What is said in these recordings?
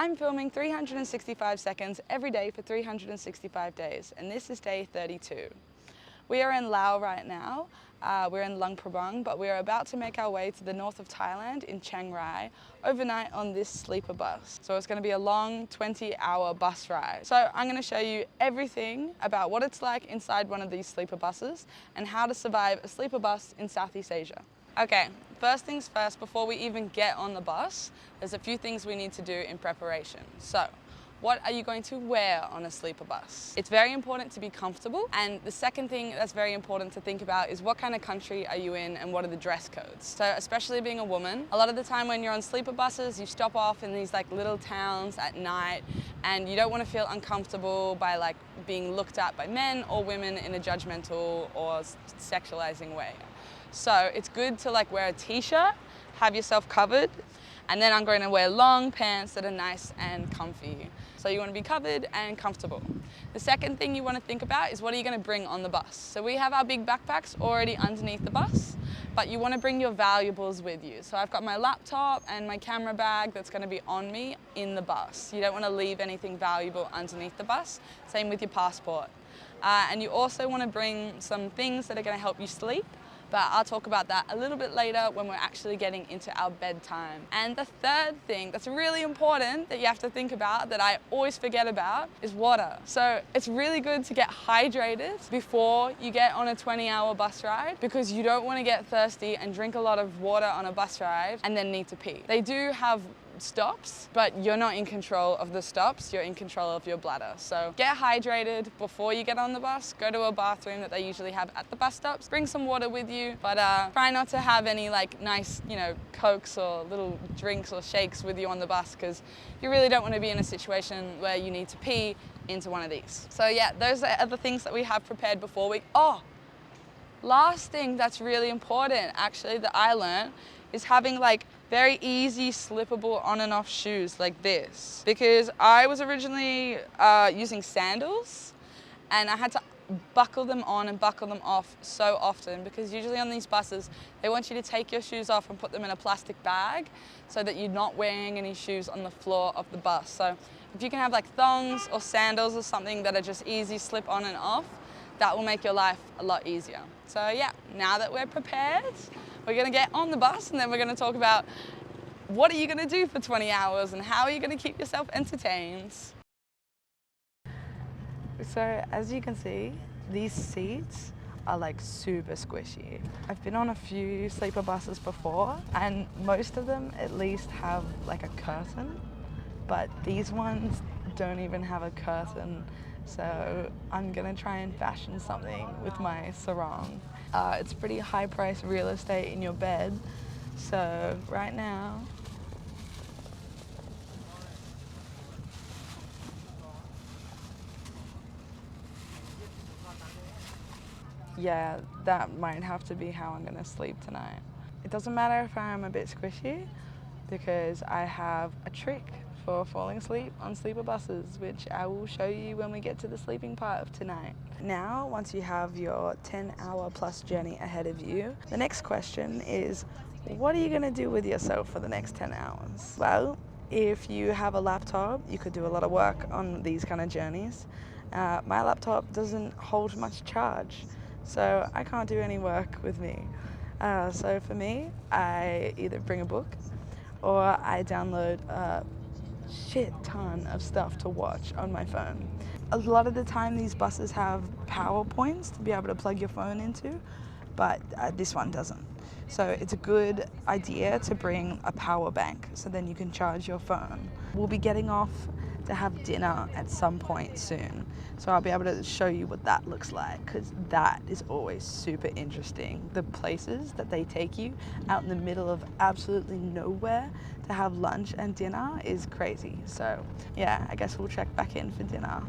I'm filming 365 seconds every day for 365 days, and this is day 32. We are in Laos right now. We're in Luang Prabang, but we are about to make our way to the north of Thailand in Chiang Rai overnight on this sleeper bus. So it's going to be a long 20-hour bus ride. So I'm going to show you everything about what it's like inside one of these sleeper buses and how to survive a sleeper bus in Southeast Asia. Okay, first things first, before we even get on the bus, there's a few things we need to do in preparation. So, what are you going to wear on a sleeper bus? It's very important to be comfortable, and the second thing that's very important to think about is what kind of country are you in and what are the dress codes. So especially being a woman, a lot of the time when you're on sleeper buses, you stop off in these like little towns at night and you don't want to feel uncomfortable by like being looked at by men or women in a judgmental or sexualizing way. So it's good to like wear a t-shirt, have yourself covered, and then I'm going to wear long pants that are nice and comfy. So you want to be covered and comfortable. The second thing you want to think about is what are you going to bring on the bus. So we have our big backpacks already underneath the bus, but you want to bring your valuables with you. So I've got my laptop and my camera bag that's going to be on me in the bus. You don't want to leave anything valuable underneath the bus. Same with your passport. And you also want to bring some things that are going to help you sleep. But I'll talk about that a little bit later when we're actually getting into our bedtime. And the third thing that's really important that you have to think about that I always forget about is water. So it's really good to get hydrated before you get on a 20-hour bus ride because you don't want to get thirsty and drink a lot of water on a bus ride and then need to pee. They do have stops, but you're not in control of the stops, you're in control of your bladder. So get hydrated before you get on the bus, go to a bathroom that they usually have at the bus stops, bring some water with you, but try not to have any like nice, Cokes or little drinks or shakes with you on the bus because you really don't want to be in a situation where you need to pee into one of these. So yeah, those are the things that we have prepared before we, last thing that's really important actually that I learned is having like very easy slippable on and off shoes like this, because I was originally using sandals and I had to buckle them on and buckle them off so often because usually on these buses they want you to take your shoes off and put them in a plastic bag so that you're not wearing any shoes on the floor of the bus. So if you can have like thongs or sandals or something that are just easy slip on and off, that will make your life a lot easier. So yeah, now that we're prepared, we're gonna get on the bus and then we're gonna talk about what are you gonna do for 20 hours and how are you gonna keep yourself entertained. So as you can see, these seats are like super squishy. I've been on a few sleeper buses before and most of them at least have like a curtain, but these ones don't even have a curtain. So I'm gonna try and fashion something with my sarong. It's pretty high price real estate in your bed. So right now, yeah, that might have to be how I'm gonna sleep tonight. It doesn't matter if I'm a bit squishy because I have a trick for falling asleep on sleeper buses, which I will show you when we get to the sleeping part of tonight. Now, once you have your 10-hour plus journey ahead of you, the next question is, what are you gonna do with yourself for the next 10 hours? Well, if you have a laptop, you could do a lot of work on these kind of journeys. My laptop doesn't hold much charge, so I can't do any work with me. So for me, I either bring a book or I download a shit ton of stuff to watch on my phone. A lot of the time these buses have power points to be able to plug your phone into, but this one doesn't. So it's a good idea to bring a power bank so then you can charge your phone. We'll be getting off to have dinner at some point soon. So I'll be able to show you what that looks like because that is always super interesting. The places that they take you out in the middle of absolutely nowhere to have lunch and dinner is crazy. So yeah, I guess we'll check back in for dinner.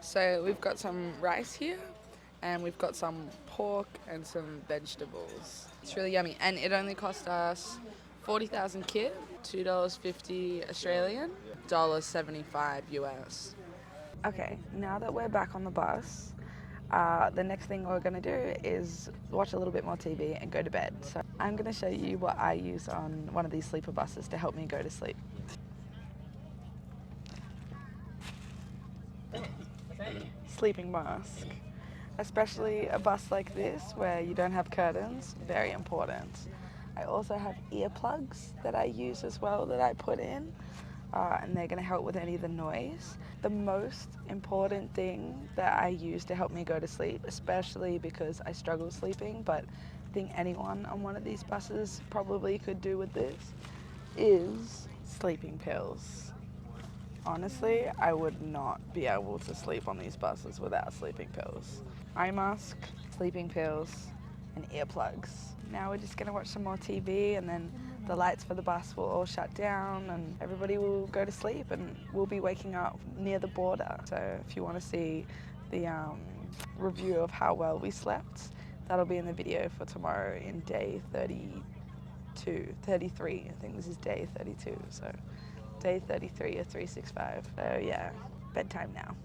So we've got some rice here and we've got some pork and some vegetables. It's really yummy and it only cost us 40,000 kit, $2.50 Australian, $1.75 US. Okay, now that we're back on the bus, the next thing we're gonna do is watch a little bit more TV and go to bed. So I'm gonna show you what I use on one of these sleeper buses to help me go to sleep. sleeping mask. Especially a bus like this where you don't have curtains, very important. I also have earplugs that I use as well that I put in, and they're going to help with any of the noise. The most important thing that I use to help me go to sleep, especially because I struggle sleeping, but I think anyone on one of these buses probably could do with this, is sleeping pills. Honestly, I would not be able to sleep on these buses without sleeping pills. Eye mask, sleeping pills, and earplugs. Now we're just gonna watch some more TV, and then the lights for the bus will all shut down and everybody will go to sleep, and we'll be waking up near the border. So if you want to see the review of how well we slept, that'll be in the video for tomorrow in day 33. I think this is day 32, so day 33 of 365. So yeah, bedtime now.